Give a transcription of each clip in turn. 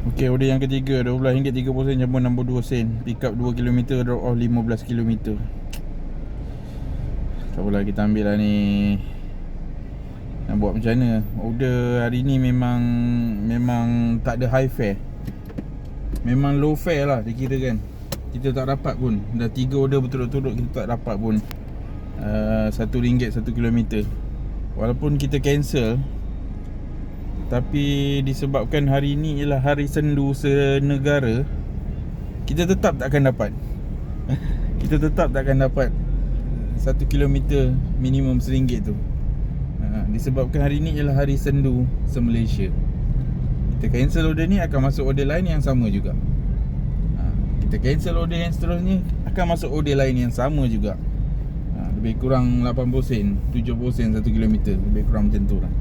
Okey, order yang ketiga, RM12.30 campur 62 sen. Pick up 2 km, drop off 15 km. Tak apalah, kita ambil lah ni. Nak buat macam mana? Order hari ni memang tak ada high fare. Memang low fare lah dikira kan. Kita tak dapat pun. Dah 3 order berturut-turut kita tak dapat pun RM1 1 km. Walaupun kita cancel, tapi disebabkan hari ni ialah hari sendu senegara, kita tetap tak akan dapat. Kita tetap tak akan dapat 1 km minimum RM1 tu. Disebabkan hari ni ialah hari sendu se-Malaysia. Kita cancel order ni, akan masuk order lain yang sama juga. Kita cancel order yang seterusnya, akan masuk order lain yang sama juga. Lebih kurang 80 sen, 70 sen 1 km. Lebih kurang macam tu lah.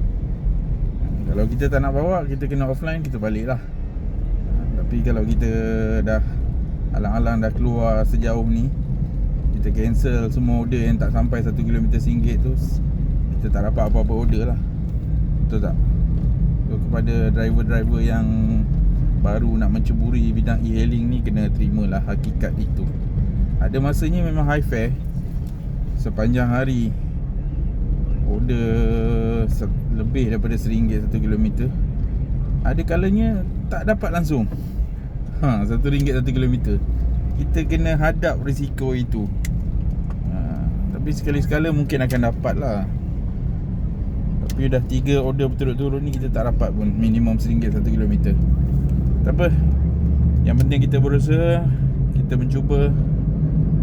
Kalau kita tak nak bawa, kita kena offline, kita balik lah. Tapi kalau kita dah alang-alang dah keluar sejauh ni, kita cancel semua order yang tak sampai 1 km RM1 tu, kita tak dapat apa-apa order lah. Betul tak? So, kepada driver-driver yang baru nak menceburi bidang e-hailing ni, kena terimalah hakikat itu. Ada masanya memang high fare sepanjang hari. Order lebih daripada RM1 1 km. Ada kalanya tak dapat langsung. RM1 1 km. Kita kena hadap risiko itu. Tapi sekali-sekala mungkin akan dapat lah. Tapi dah 3 order berturut-turut ni, kita tak dapat pun minimum RM1 1 km. Tak apa, yang penting kita berusaha, kita mencuba.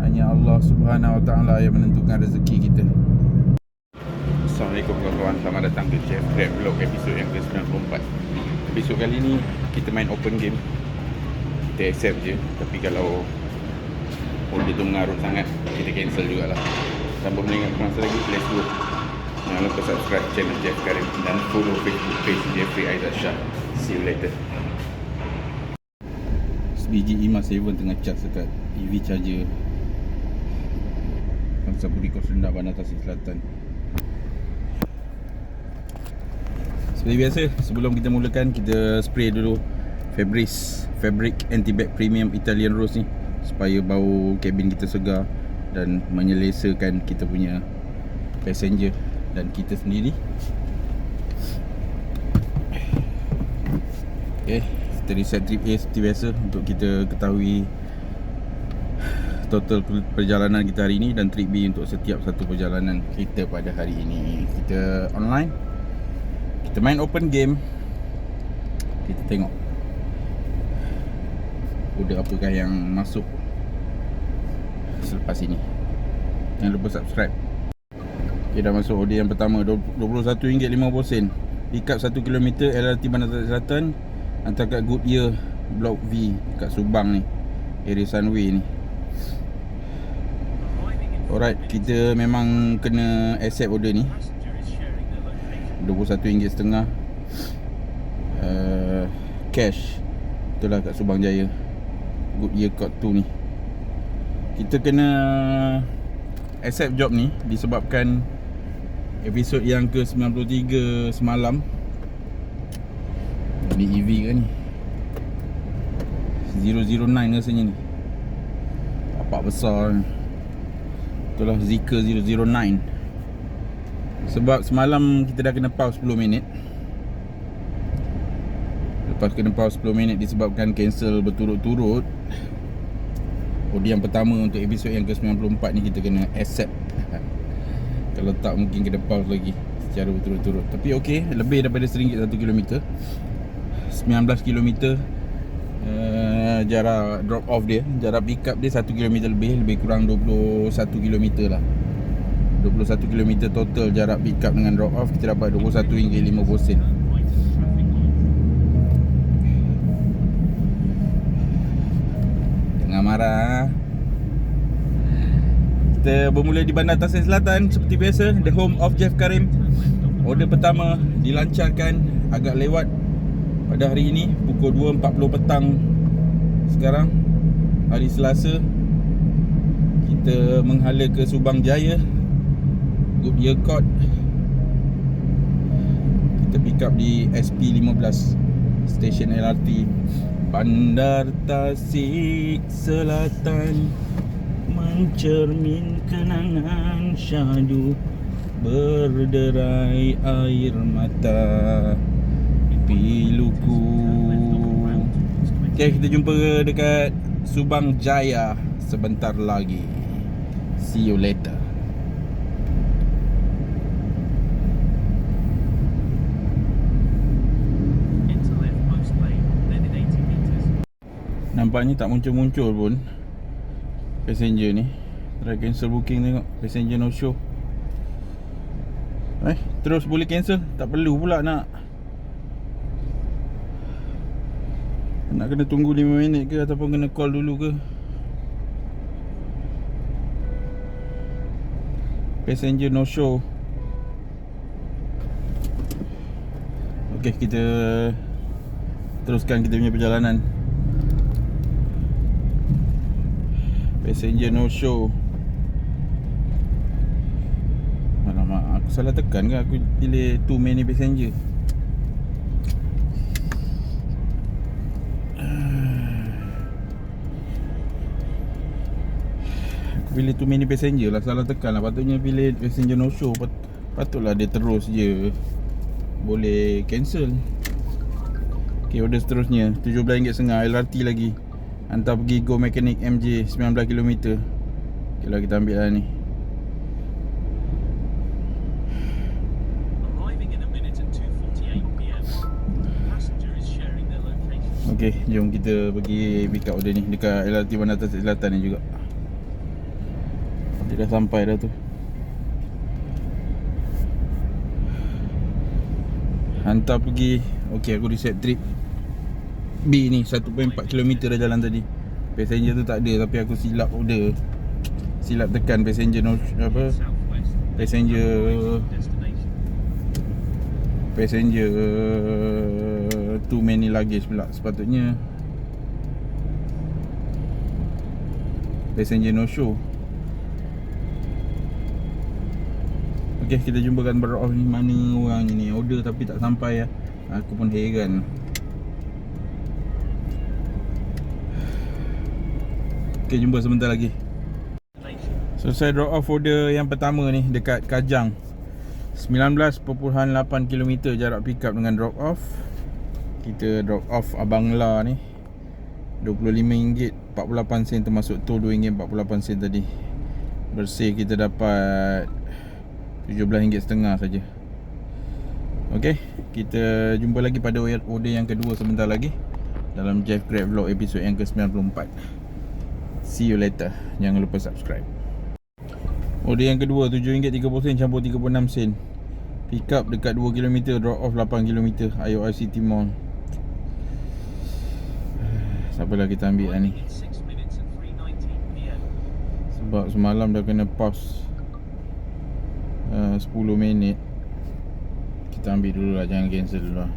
Hanya Allah Subhanahu Wa Taala yang menentukan rezeki kita. Assalamualaikum kawan-kawan, selamat datang ke Chef Grab Vlog episod yang ke-94. Episod kali ni kita main open game. Kita accept je. Tapi kalau order tu mengarut sangat, kita cancel jugalah. Tanpa melengahkan masa lagi, let's go. Jangan lupa subscribe channel Jeff Karim dan follow Facebook page Jeffrey Aizat Shah. See you later. Sebiji IMA 7 tengah charge dekat EV charger Bangsa Budi Kos Rendah, Bandar Tasik Selatan. Seperti biasa, sebelum kita mulakan, kita spray dulu Febreze Fabric Anti-Bag Premium Italian Rose ni, supaya bau kabin kita segar dan menyelesakan kita punya passenger dan kita sendiri. Okay, kita reset trip A seperti biasa untuk kita ketahui total perjalanan kita hari ini, dan trip B untuk setiap satu perjalanan kita pada hari ini. Kita online, kita main open game, kita tengok order apakah yang masuk selepas ini. Jangan lupa subscribe. Okay, dah masuk order yang pertama, RM21.50. Pick up 1 km LRT Bandar Tasik Selatan, hantar kat Goodyear Block V kat Subang ni, area Sunway ni. Alright, kita memang kena accept order ni, RM21.50 cash. Itulah kat Subang Jaya, Goodyear Court 2 ni. Kita kena accept job ni disebabkan episod yang ke-93 semalam ni EV kan ni 009 rasanya ni, bapak besar ni. Itulah Zeekr 009. Sebab semalam kita dah kena pause 10 minit. Lepas kena pause 10 minit disebabkan cancel berturut-turut, order yang pertama untuk episod yang ke-94 ni kita kena accept. Kalau tak mungkin kena pause lagi secara berturut-turut. Tapi okey, lebih daripada RM1 1 km. 19 km jarak drop off dia. Jarak pick up dia 1 km lebih kurang 21 km lah. 21 km total jarak pick up dengan drop off. Kita dapat RM21.50. Jangan marah. Kita bermula di Bandar Tasik Selatan seperti biasa, the home of Jeff Karim. Order pertama dilancarkan agak lewat pada hari ini, pukul 2.40 petang sekarang, hari Selasa. Kita menghala ke Subang Jaya, Goodyear Court. Kita pick up di SP15 stesen LRT Bandar Tasik Selatan mencermin kenangan syahdu, berderai air mata piluku. Okay, kita jumpa dekat Subang Jaya sebentar lagi. See you later. Nampaknya tak muncul-muncul pun passenger ni. Try cancel booking, tengok passenger no show. Terus boleh cancel, tak perlu pula nak kena tunggu 5 minit ke ataupun kena call dulu ke. Passenger no show. Okay, kita teruskan kita punya perjalanan. Passenger no show. Alamak, aku salah tekan ke? Aku pilih too many passenger. Pilih too many passenger lah, salah tekan lah. Patutnya pilih passenger no show. Patutlah dia terus je boleh cancel. Okay, order seterusnya RM17.5 LRT lagi, hantar pergi Go Mechanic MJ 19km. Okay lah, kita ambil lah ni. Okay, jom kita pergi pick up order ni dekat LRT Bandar Tasik Selatan ni juga. Dia dah sampai dah tu. Hantar pergi. Okay, aku reset trip B ni 1.4km dah jalan tadi. Passenger tu tak ada, tapi aku silap order. Silap tekan passenger no, apa, Passenger too many luggage pula. Sepatutnya passenger no show. Okay, kita jumpakan drop off ni. Mana orang ni order tapi tak sampai lah. Aku pun heran. Okay, jumpa sebentar lagi. Selesai drop off order yang pertama ni dekat Kajang. 19.8km jarak pick up dengan drop off. Kita drop off Abang La ni RM25.48 termasuk tol RM2.48 tadi. Bersih kita dapat RM17.5 saja. Okey, kita jumpa lagi pada order yang kedua sebentar lagi dalam Jeff Grab Vlog episod yang ke-94. See you later. Jangan lupa subscribe. Order yang kedua RM7.30 campur 36 sen. Pick up dekat 2km, drop off 8km, IOI City Mall. Sabarlah kita ambil lah ni. Sebab semalam dah kena pause 10 minit. Kita ambil dulu lah, jangan cancel dulu lah.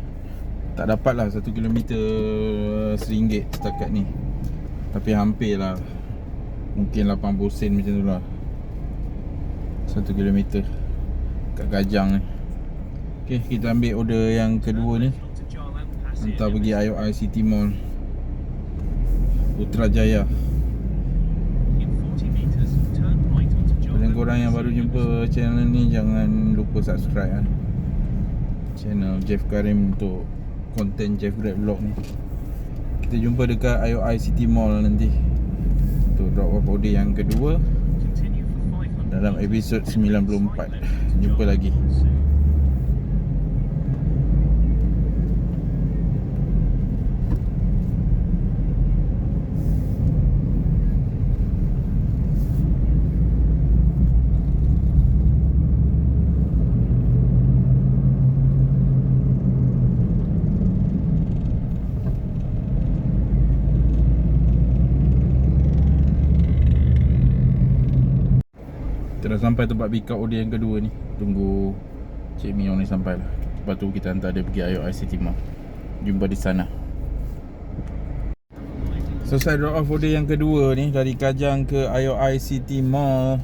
Tak dapat lah 1km RM1 setakat ni, tapi hampir lah. Mungkin 80 sen macam tu lah 1km kat Kajang ni. Okay, kita ambil order yang kedua ni, hantar pergi IOI City Mall Putrajaya. Dan korang yang baru jumpa channel ni, jangan lupa subscribe kan channel Jeff Karim untuk konten Jeff Grab Vlog ni. Kita jumpa dekat IOI City Mall nanti untuk drop off order yang kedua dalam episod 94. Jumpa lagi. Kita dah sampai tempat pick up order yang kedua ni. Tunggu Cik Miong ni sampai lah. Lepas tu kita hantar dia pergi IOI City Mall. Jumpa di sana. Selesai drop off order yang kedua ni dari Kajang ke IOI City Mall.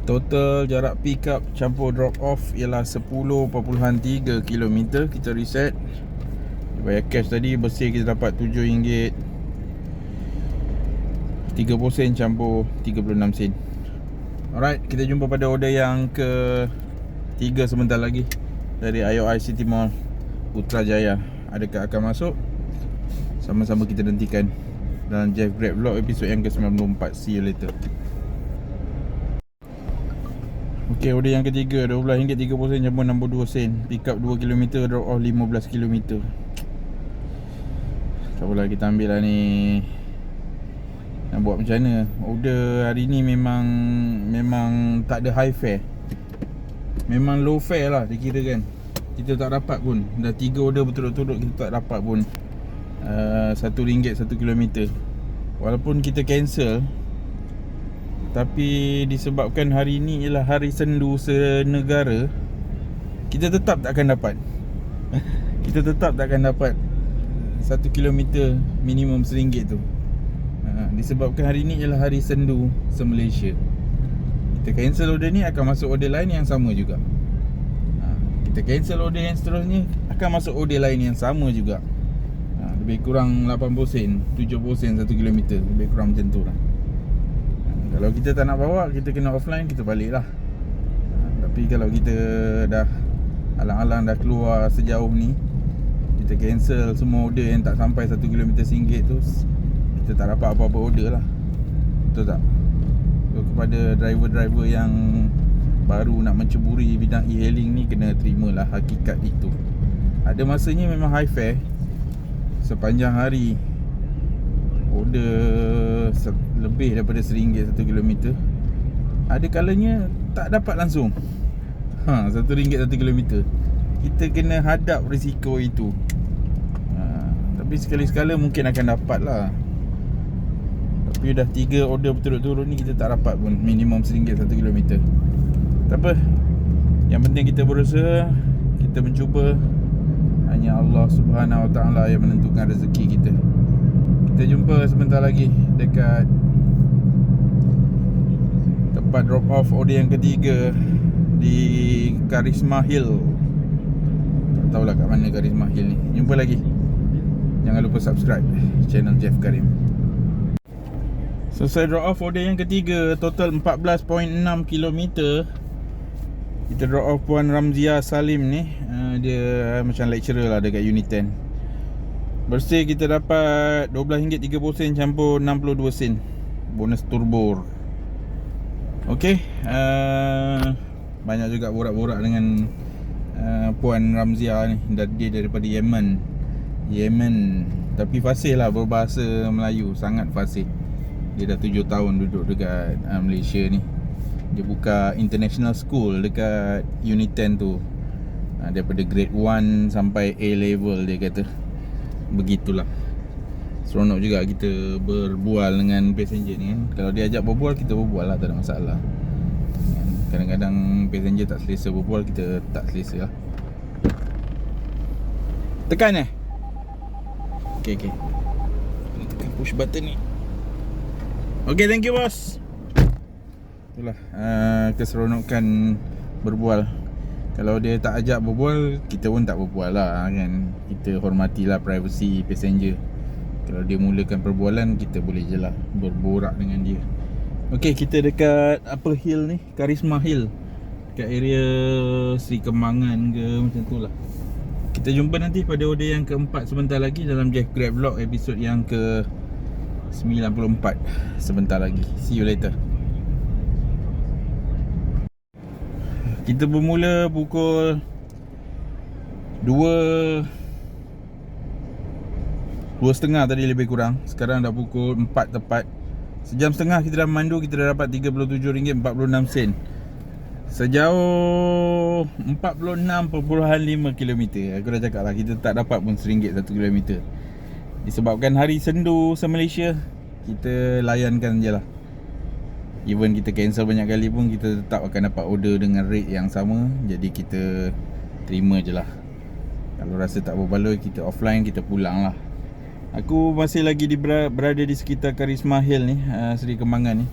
Total jarak pick up campur drop off ialah 10.3km. Kita reset Bayar cash tadi bersih kita dapat RM7 30 sen campur 36 sen. Alright, kita jumpa pada order yang ke-3 sebentar lagi dari IOI City Mall Putrajaya. Adakah akan masuk? Sama-sama kita nantikan dalam Jeff Grab Vlog episod yang ke-94. See you later. Ok, order yang ketiga RM12.30 campur 62 sen. Pick up 2km, drop off 15km. Tak apalah, kita ambil lah ni. Nak buat macam mana? Order hari ni memang tak ada high fare. Memang low fare lah dikira kan. Kita tak dapat pun. Dah 3 order berturut-turut kita tak dapat pun RM1 1km. Walaupun kita cancel, tapi disebabkan hari ni ialah hari sendu senegara, kita tetap tak akan dapat. Kita tetap tak akan dapat 1km minimum RM1 tu. Disebabkan hari ni ialah hari sendu se-Malaysia. Kita cancel order ni, akan masuk order lain yang sama juga. Kita cancel order yang seterusnya, akan masuk order lain yang sama juga. Lebih kurang 80 sen, 70 sen 1km. Lebih kurang macam tu lah. Kalau kita tak nak bawa, kita kena offline, kita balik lah. Tapi kalau kita dah alang-alang dah keluar sejauh ni, kita cancel semua order yang tak sampai 1km RM1 tu, kita tak dapat apa-apa order lah. Betul tak? So, kepada driver-driver yang baru nak menceburi bidang e-hailing ni, kena terimalah hakikat itu. Ada masanya memang high fare sepanjang hari. Order lebih daripada RM1 1km. Ada kalanya tak dapat langsung. RM1 1km. Kita kena hadap risiko itu. Tapi sekali-sekala mungkin akan dapat lah. Tapi dah 3 order berturut-turut ni kita tak dapat pun minimum RM1 1km. Tak apa, yang penting kita berusaha, kita mencuba. Hanya Allah Subhanahu Wa Taala yang menentukan rezeki kita. Kita jumpa sebentar lagi dekat tempat drop off order yang ketiga di Karisma Hill. Tak tahulah kat mana Karisma Hill ni. Jumpa lagi. Jangan lupa subscribe channel Jeff Karim. Selesai drop off order yang ketiga, total 14.6km. Kita drop off Puan Ramzia Salim ni. Dia macam lecturer lah dekat Unit 10. Bersih kita dapat RM12.30 campur 62 sen. Bonus turbo. Okey, banyak juga borak-borak dengan Puan Ramzia ni. Dia daripada Yemen. Tapi fasih lah berbahasa Melayu. Sangat fasih. Dia dah 7 tahun duduk dekat Malaysia ni. Dia buka international school dekat Unit 10 tu. Daripada grade 1 sampai A level dia kata. Begitulah. Seronok juga kita berbual dengan passenger ni kan. Kalau dia ajak berbual, kita berbual lah, tak ada masalah. Kadang-kadang passenger tak selesa berbual, kita tak selesa lah. Tekan Okay. Tekan push button ni. Okay, thank you boss. Itulah keseronokan berbual. Kalau dia tak ajak berbual, kita pun tak berbual lah kan. Kita hormatilah privasi passenger. Kalau dia mulakan perbualan, kita boleh je lah berborak dengan dia. Okay, kita dekat Upper Hill ni, Karisma Hill, dekat area Sri Kembangan ke macam tu lah. Kita jumpa nanti pada order yang keempat sebentar lagi dalam Jeff Grab Vlog episod yang ke-94 sebentar lagi. See you later. Kita bermula pukul 2.30 tadi lebih kurang. Sekarang dah pukul 4 tepat. Sejam setengah kita dah memandu. Kita dah dapat RM37.46. Sejauh 46.5km. Aku dah cakap lah, kita tak dapat pun RM1 1km. Disebabkan hari sendu se-Malaysia, kita layankan je lah. Even kita cancel banyak kali pun, kita tetap akan dapat order dengan rate yang sama. Jadi kita terima je lah. Kalau rasa tak berbaloi, kita offline, kita pulang lah. Aku masih lagi berada di sekitar Karisma Hill ni, Sri Kembangan ni.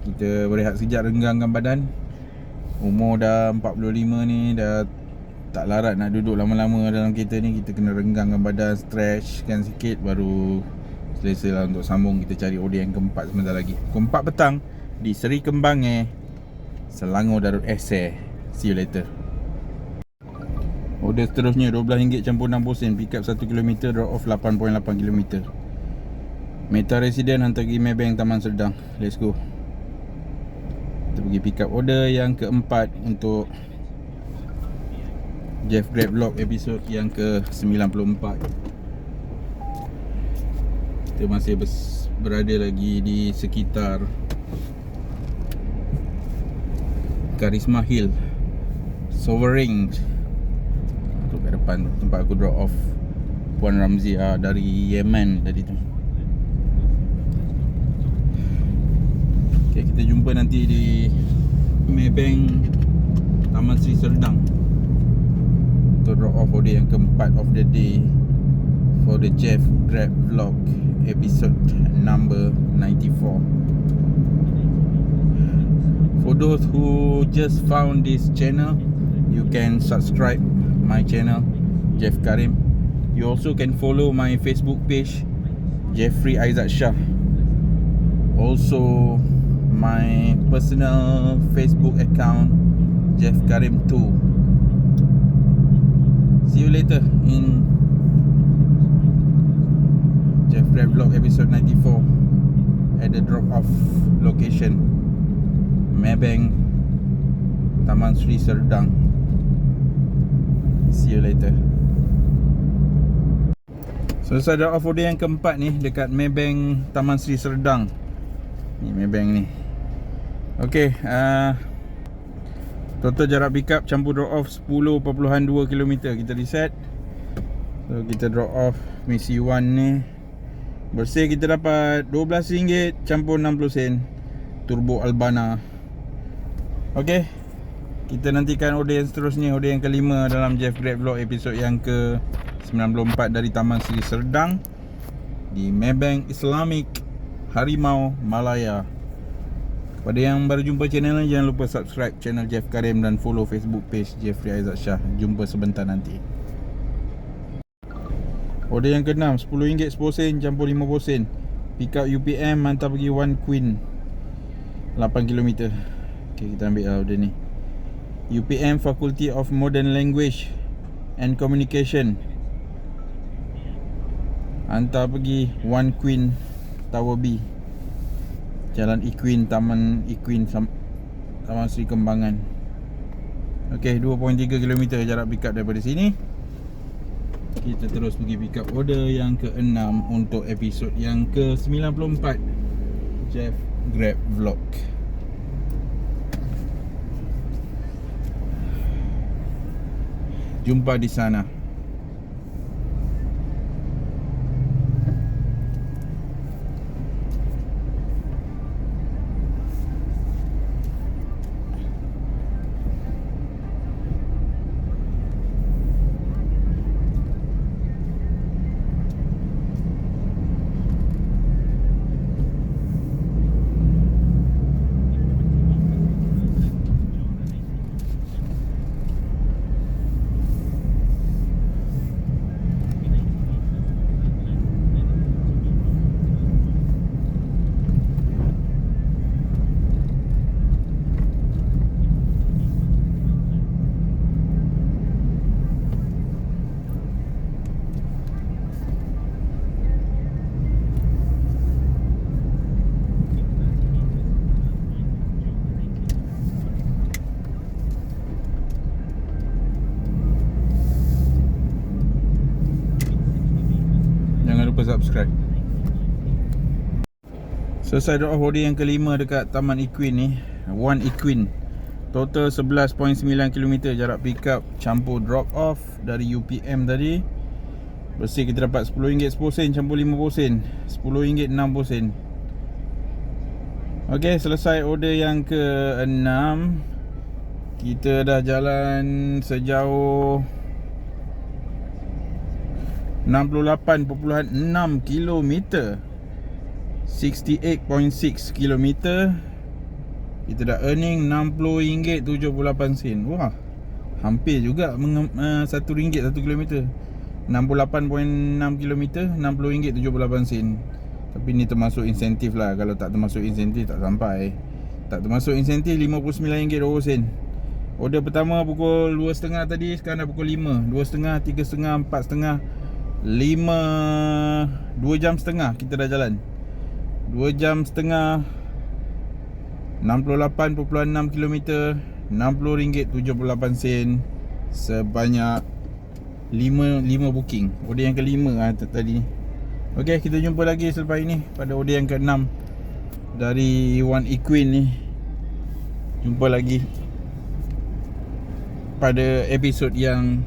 Kita berehat sekejap, renggangkan badan. Umur dah 45 ni, dah tak larat nak duduk lama-lama dalam kereta ni. Kita kena renggangkan badan, stretchkan sikit, baru selesa lah untuk sambung. Kita cari order yang keempat sebentar lagi. Pukul 4 petang di Seri Kembangan, Selangor Darul Ese. See you later. Order seterusnya RM12 campur 60 sen. Pick up 1 km, drop off 8.8 km. Meta Resident hantar pergi Maybank Taman Serdang. Let's go. Kita pergi pick up order yang keempat untuk Jeff Grab Vlog episod yang ke-94. Kita masih berada lagi di sekitar Karisma Hill, Sovereign. Tu kat depan tu tempat aku drop off Puan Ramzi dari Yemen tadi tu. Okay, kita jumpa nanti di Maybank Taman Sri Serdang untuk drop off order yang keempat of the day for the Jeff Grab Vlog episode number 94. For those who just found this channel, you can subscribe my channel Jeff Karim. You also can follow my Facebook page Jeffrey Aizat Shah. Also my personal Facebook account Jeff Karim 2. See you later in Jeff Grab Vlog episode 94 at the drop off location Maybank Taman Sri Serdang. See you later. Selesai drop off order yang keempat ni dekat Maybank Taman Sri Serdang. Ni Maybank ni. Okay, total jarak pick up campur drop off 10.2 km. Kita reset. So kita drop off misi 1 ni. Bersih kita dapat RM12 campur 60 sen. Turbo Albana. Okay, kita nantikan order yang seterusnya, order yang kelima dalam Jeff Grab Vlog episod yang ke-94 dari Taman Sri Serdang di Maybank Islamic Harimau Malaya. Pada yang baru jumpa channel ni, jangan lupa subscribe channel Jeff Karim dan follow Facebook page Jeffrey Aizat Shah. Jumpa sebentar nanti. Order yang ke-6, RM10 10 sen campur 50 sen. Pick up UPM, hantar pergi One Queen 8 km. Okay, kita ambil lah order ni. UPM Faculty of Modern Language and Communication, hantar pergi One Queen Tower B, Jalan Equine, Taman Sri Kembangan. Okay, 2.3 km jarak pick up daripada sini. Kita terus pergi pick up order yang ke-6 untuk episod yang ke-94 Jeff Grab Vlog. Jumpa di sana. Subscribe. Selesai drop off order yang kelima dekat Taman Equine ni, One Equine. Total 11.9 km jarak pick up campur drop off dari UPM tadi. Bersih kita dapat RM10 10 sen campur 50 sen. RM10 60 sen. Okey, selesai order yang ke-6. Kita dah jalan sejauh 68.6 km, 68.6 km. Kita dah earning RM60.78. Wah, hampir juga RM1 1 kilometer. 68.6 kilometer, RM60.78. Tapi ni termasuk insentif lah. Kalau tak termasuk insentif tak sampai. Tak termasuk insentif RM59.20. Order pertama pukul 2.30 tadi, sekarang dah pukul 5. 2.30, 3.30, 4.30, 5, 2 jam setengah kita dah jalan. 2 jam setengah, 68.6 km, RM60.78. Sebanyak 5 booking. Order yang kelima tadi. Okey, kita jumpa lagi selepas ini pada order yang ke-6 dari One Equine ni. Jumpa lagi pada episod yang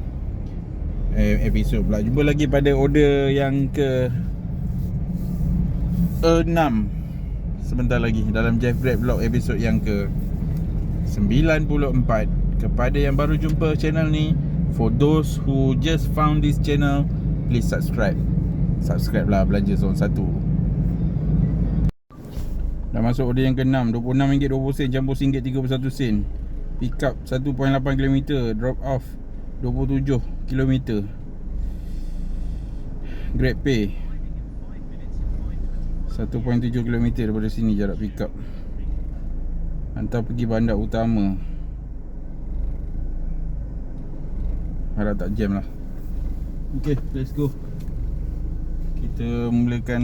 jumpa lagi pada order yang ke-6 sebentar lagi dalam Jeff Grab Vlog episod yang ke-94. Kepada yang baru jumpa channel ni, for those who just found this channel, please subscribe lah, belanja zone 1. Dah masuk order yang ke-6, RM26.20 campur RM1.31. Pick up 1.8 km, drop off 27 km. Grab Pay 1.7 km daripada sini jarak pick up. Hantar pergi bandar utama. Harap tak jam lah. Okay, let's go. Kita mulakan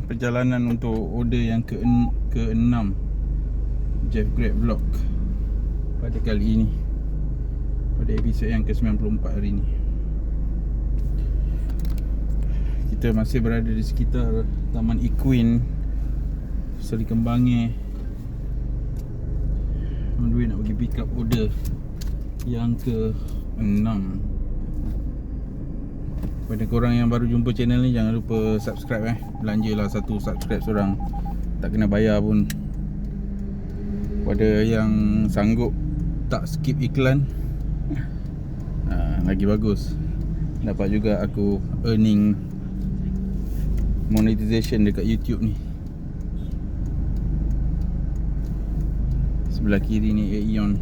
perjalanan untuk order yang ke-6 Jeff Grab Vlog pada kali ini, pada episod yang ke-94 hari ini. Kita masih berada di sekitar Taman Equine Seri Kembangan. On the way nak pergi pick up order yang ke-6. Pada korang yang baru jumpa channel ni, jangan lupa subscribe Belanjalah satu subscribe seorang, tak kena bayar pun. Pada yang sanggup tak skip iklan, lagi bagus. Dapat juga aku earning monetization dekat YouTube ni. Sebelah kiri ni Aeon.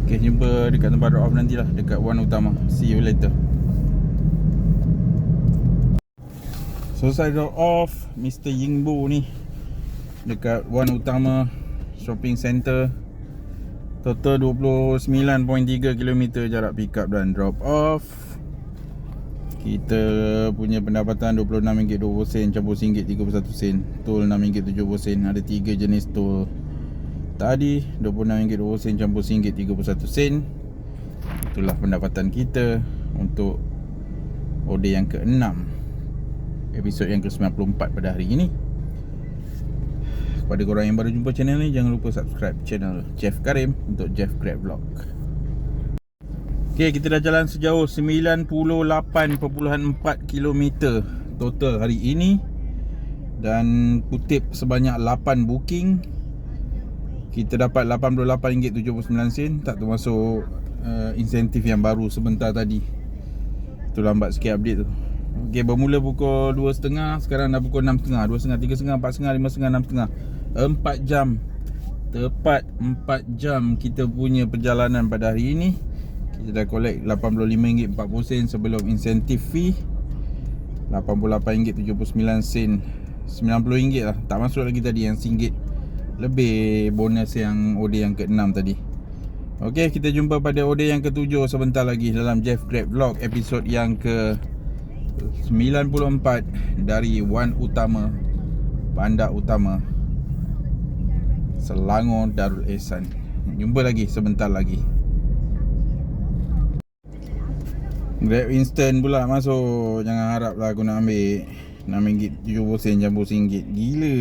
Okay, jumpa dekat tempat drop off nantilah, dekat One Utama. See you later. Selesai drop off Mr. Yingbo ni dekat One Utama Shopping Center. Total 29.3 km jarak pick up dan drop off. Kita punya pendapatan RM26.20 campur RM1.31. Tol RM6.70. Ada 3 jenis tol tadi. RM26.20 campur RM1.31. Itulah pendapatan kita untuk order yang ke-6, episod yang ke-94 pada hari ini. Kepada korang yang baru jumpa channel ni, jangan lupa subscribe channel Jeff Karim untuk Jeff Grab Vlog. Okay, kita dah jalan sejauh 98.4 km total hari ini, dan kutip sebanyak 8 booking. Kita dapat RM88.79, tak termasuk insentif yang baru sebentar tadi. Itu lambat sikit update tu. Okay, bermula pukul 2.30, sekarang dah pukul 6.30. 2.30, 3.30, 4.30, 5.30, 4 jam. Tepat 4 jam kita punya perjalanan pada hari ini. Kita dah collect RM85.40 sebelum insentif fee. RM88.79, RM90 lah. Tak masuk lagi tadi yang RM1 lebih bonus yang order yang ke-6 tadi. Ok, kita jumpa pada order yang ke-7 sebentar lagi dalam Jeff Grab Vlog episod yang ke-94 dari One Utama, Bandar Utama, Selangor Darul Ehsan. Jumpa lagi sebentar lagi. Grab instant pula masuk. Jangan harap lah aku nak ambil RM6.70 campur RM1. Gila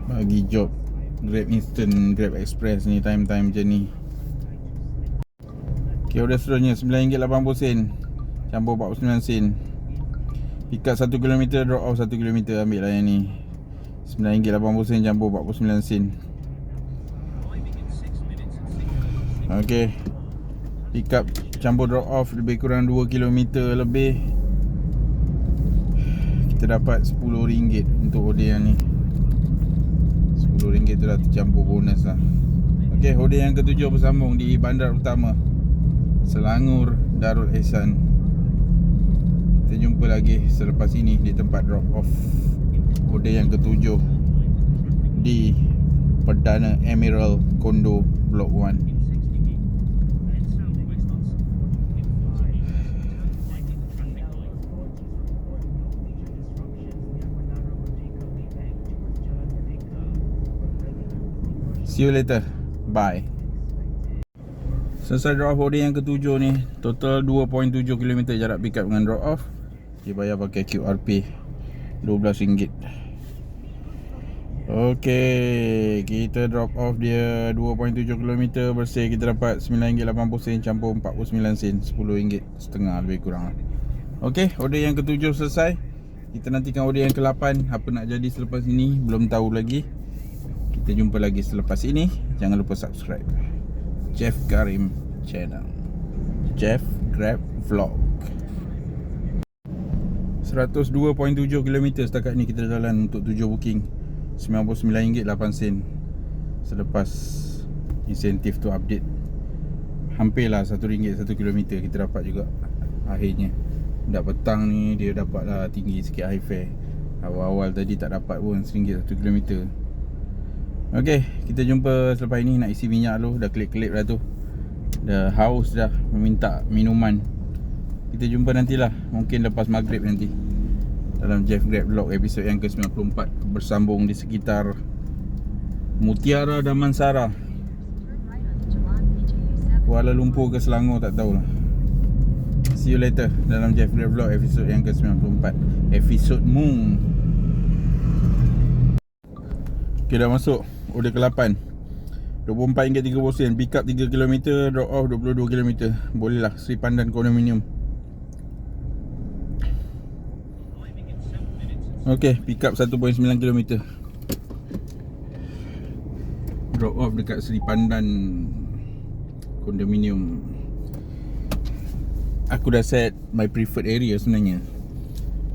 bagi job Grab instant, Grab express ni time-time macam ni. Okay, order seterusnya RM9.80 campur RM49. Pick up 1 km, drop off 1 km. Ambil lah yang ni, RM9.80 campur RM49. Okay, pick up campur drop off lebih kurang 2 km lebih. Kita dapat RM10 untuk order yang ni. RM10 tu dah tercampur bonus lah. Okey, order yang ke-7 bersambung di bandar utama Selangor Darul Ehsan. Kita jumpa lagi selepas ini di tempat drop off order yang ke-7 di Perdana Emerald Kondo Blok 1. See you later. Bye. Selesai drop off order yang ke-7 ni. Total 2.7 km jarak pick up dengan drop off. Dia bayar pakai QR Pay RM12. Okey, kita drop off dia 2.7 km bersih. Kita dapat RM9.80 campur 49 sen, RM10.5 lebih kurang. Okey, order yang ke-7 selesai. Kita nantikan order yang ke-8. Apa nak jadi selepas ini belum tahu lagi. Kita jumpa lagi selepas ini. Jangan lupa subscribe Jeff Karim Channel, Jeff Grab Vlog. 102.7 km setakat ni kita jalan untuk 7 booking, RM99.08. Selepas insentif tu update, hampirlah RM1 1 km kita dapat juga akhirnya. Dah petang ni dia dapatlah tinggi sikit high fare. Awal-awal tadi tak dapat pun RM1 1 km. Okey, kita jumpa selepas ini. Nak isi minyak dulu. Dah kelip-kelip dah tu. Dah haus dah, meminta minuman. Kita jumpa nantilah, mungkin lepas maghrib nanti, dalam Jeff Grab Vlog episod yang ke-94. Bersambung di sekitar Mutiara Damansara, Kuala Lumpur ke Selangor, tak tahulah. See you later dalam Jeff Grab Vlog episod yang ke-94, episod Moon. Okay, dah masuk order ke-8, RM24.30. Pick up 3 km, drop off 22 km. Boleh lah, Sri Pandan Kondominium. Okay, pick up 1.9 km, drop off dekat Sri Pandan Kondominium. Aku dah set my preferred area sebenarnya.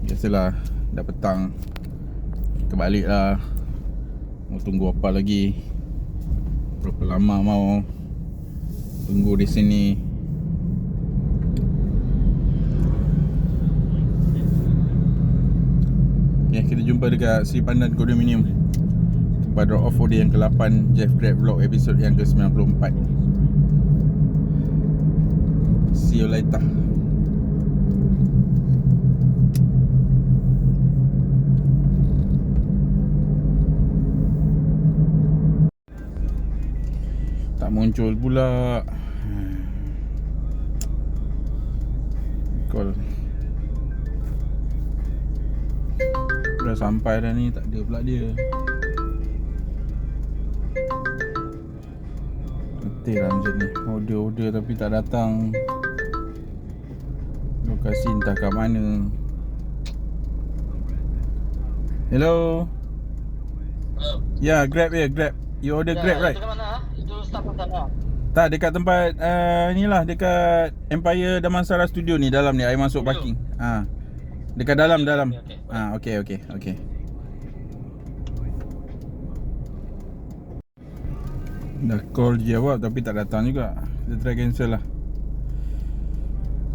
Biasalah, dah petang, kita balik lah. Mau tunggu apa lagi? Berapa lama mau tunggu di sini? Okay, kita jumpa dekat Sri Pandan Kondominium, tempat drop off order yang ke-8 Jeff Grab Vlog episod yang ke-94. See you later. Tak muncul pula call. Dah sampai dah ni, tak ada pula dia. Betul lah macam ni, order tapi tak datang. Lokasi entah kat mana. Hello. Ya, Grab ya, Grab. You order Grab right? Dekat mana? Itu staf sana. Tak, dekat tempat ni lah, dekat Empire Damansara Studio ni, dalam ni, air masuk parking. Dekat dalam. Okay. Dah call jawab tapi tak datang juga. Kita try cancel lah.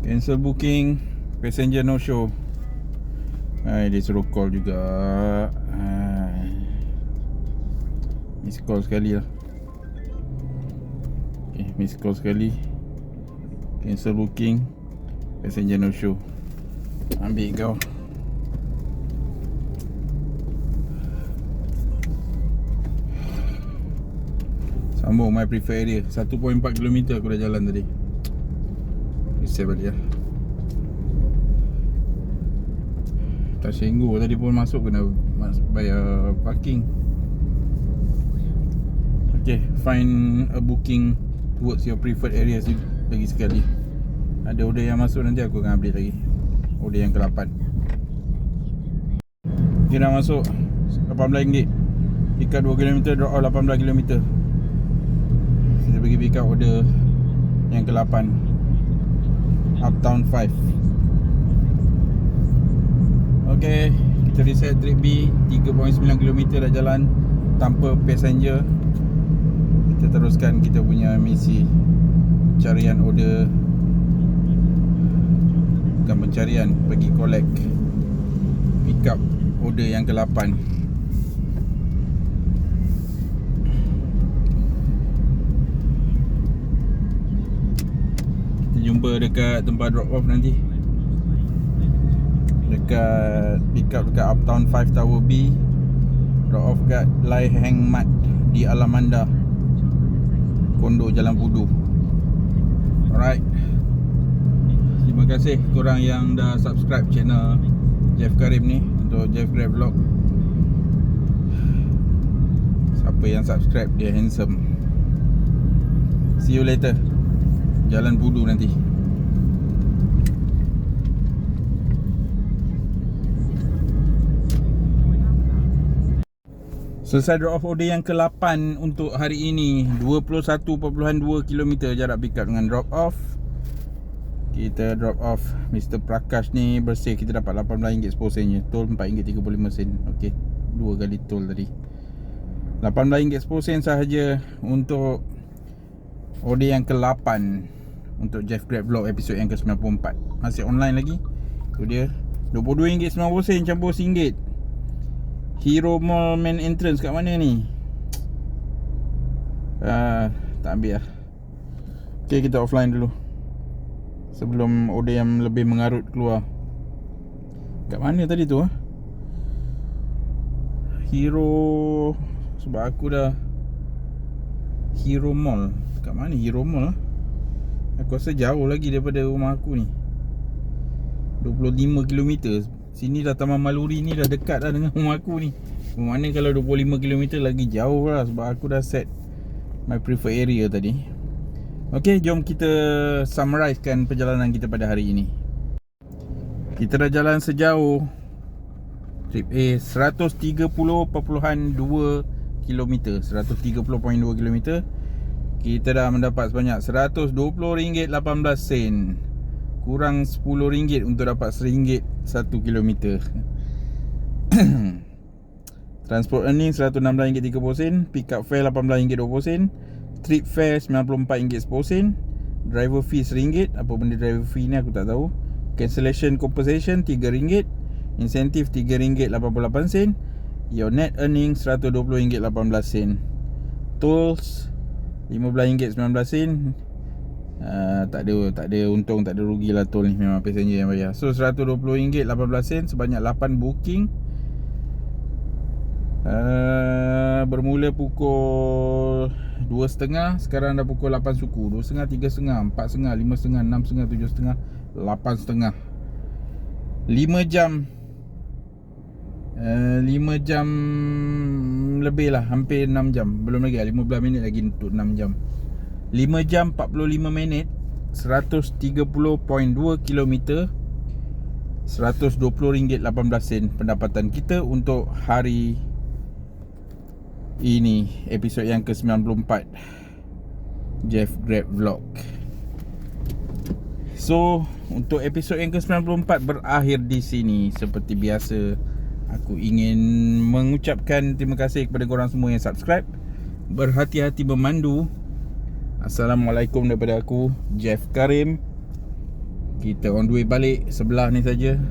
Cancel booking, passenger no show. Dia suruh call juga. Miss call sekali lah. Okay, miss call sekali. Cancel booking, passenger no show. Ambil kau. Sambung my preferred area. 1.4 km aku dah jalan tadi. Save balik lah. Tak senggu tadi pun masuk kena bayar parking. Okay, find a booking towards your preferred areas lagi sekali. Ada order yang masuk, nanti aku akan update lagi. Order yang ke-8. Okay, dah masuk RM18. Pick up 2 km, drop off 18 km. Kita pergi pick up order yang ke-8, Uptown 5. Okay, kita reset trip B. 3.9 km dah jalan tanpa passenger. Kita Kita teruskan kita punya misi pencarian order. Bukan pencarian, pergi collect, pick up order yang ke-8. Kita jumpa dekat tempat drop off nanti, dekat pick up dekat Uptown 5 Tower B, drop off kat Lai Heng Mat di Alamanda, Kondo Jalan Pudu. Alright, terima kasih korang yang dah subscribe channel Jeff Karim ni untuk Jeff Grab Vlog. Siapa yang subscribe dia handsome. See you later, Jalan Pudu nanti. Selesai drop off order yang ke-8 untuk hari ini. 21.2 km jarak pick up dengan drop off. Kita drop off Mr. Prakash ni bersih. Kita dapat RM18 10 sen je. Tol RM4.35. Okey, 2 kali tol tadi. RM18 10 sen sahaja untuk order yang ke-8 untuk Jeff Grab Vlog episod yang ke-94. Masih online lagi. Tu dia, RM22.90 campur RM1. Hero Mall main entrance kat mana ni? Tak ambil lah. Okay, kita offline dulu sebelum order yang lebih mengarut keluar. Kat mana tadi tu? Hero, sebab aku dah Hero Mall. Kat mana Hero Mall lah? Aku rasa jauh lagi daripada rumah aku ni, 25 km. Sini dah Taman Maluri ni dah dekat dah dengan rumah aku ni. Mana kalau 25 km lagi jauh lah, sebab aku dah set my preferred area tadi. Ok, jom kita summarizekan perjalanan kita pada hari ini. Kita dah jalan sejauh trip A 130.2 km. 130.2 km. Kita dah mendapat sebanyak RM120.18. Kurang RM10 untuk dapat RM1 1 km. Transport earning RM116.30. Pick up fare RM18.20. Trip fare RM94.10. Driver fee RM1. Apa benda driver fee ni aku tak tahu. Cancellation compensation RM3. Incentive RM3.88. Your net earning RM120.18. Tolls RM15.19. Tak ada untung, tak ada rugi lah tol ni. Memang passenger yang bayar. So RM120.18 sebanyak 8 booking. Bermula pukul 2.30. Sekarang dah pukul 8 suku. 2.30, 3.30, 4.30, 5.30, 6.30, 7.30, 8.30. 5 jam 5 jam lebih lah. Hampir 6 jam. Belum lagi 15 minit lagi untuk 6 jam. 5 jam 45 minit, 130.2 km, RM120.18 pendapatan kita untuk hari ini, episod yang ke-94 Jeff Grab Vlog. So, untuk episod yang ke-94 berakhir di sini. Seperti biasa, aku ingin mengucapkan terima kasih kepada korang semua yang subscribe, berhati-hati memandu. Assalamualaikum daripada aku, Jeff Karim. Kita on the way balik. Sebelah ni saja,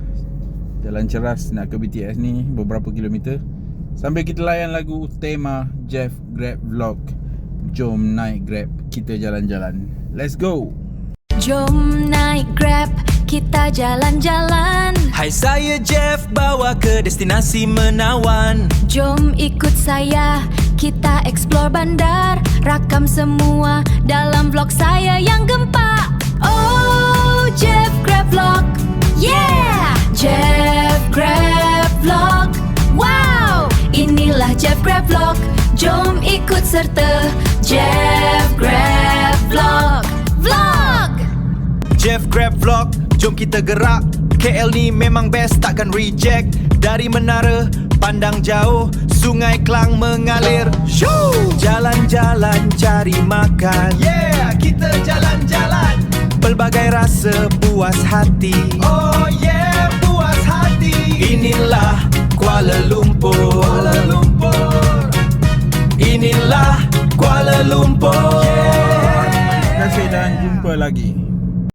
Jalan Ceras nak ke BTS ni, beberapa kilometer. Sambil kita layan lagu tema Jeff Grab Vlog. Jom naik Grab, kita jalan-jalan. Let's go. Jom naik Grab, kita jalan-jalan. Hai, saya Jeff, bawa ke destinasi menawan. Jom ikut saya, kita explore bandar. Rakam semua dalam vlog saya yang gempak. Oh, Jeff Grab Vlog, yeah! Jeff Grab Vlog, wow! Inilah Jeff Grab Vlog, jom ikut serta. Jeff Grab Vlog, vlog! Jeff Grab Vlog, jom kita gerak. KL ni memang best, takkan reject. Dari menara, pandang jauh, Sungai Klang mengalir. Shoo! Jalan-jalan cari makan. Yeah, kita jalan-jalan. Pelbagai rasa puas hati. Oh yeah, puas hati. Inilah Kuala Lumpur. Inilah Kuala Kuala Lumpur. Terima kasih dan jumpa lagi.